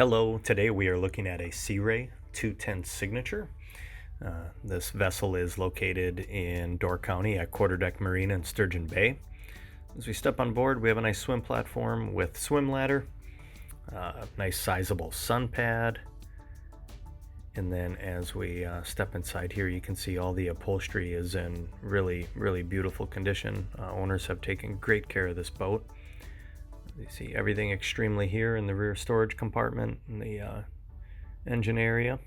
Hello, today we are looking at a Sea Ray 210 Signature. This vessel is located in Door County at Quarterdeck Marina in Sturgeon Bay. As we step on board, we have a nice swim platform with swim ladder, nice sizable sun pad, and then as we step inside here, you can see all the upholstery is in really beautiful condition. Owners have taken great care of this boat. You see everything extremely here in the rear storage compartment in the engine area.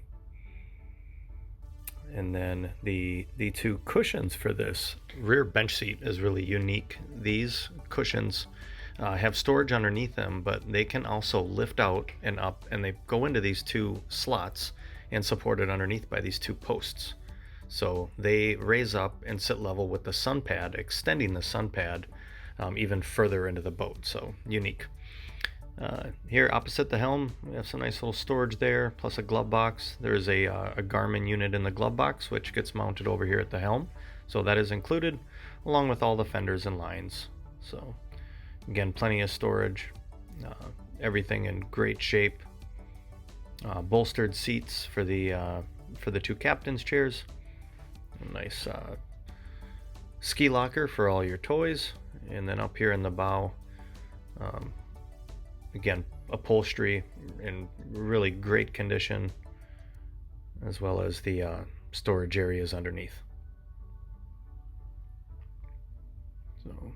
And then the two cushions for this rear bench seat is really unique. These cushions have storage underneath them, but they can also lift out and up, and they go into these two slots and supported underneath by these two posts. So they raise up and sit level with the sun pad, extending the sun pad even further into the boat. So unique. Here opposite the helm, we have some nice little storage there, plus a glove box. There's a Garmin unit in the glove box, which gets mounted over here at the helm. So that is included, along with all the fenders and lines. So again, plenty of storage, everything in great shape. Bolstered seats for the two captain's chairs. A nice ski locker for all your toys. And then up here in the bow, again, upholstery in really great condition, as well as the storage areas underneath. So,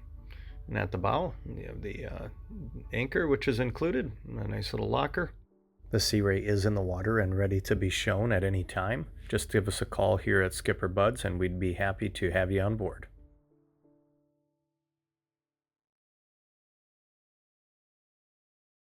and at the bow, you have the anchor, which is included, a nice little locker. The Sea Ray is in the water and ready to be shown at any time. Just give us a call here at SkipperBud's and we'd be happy to have you on board.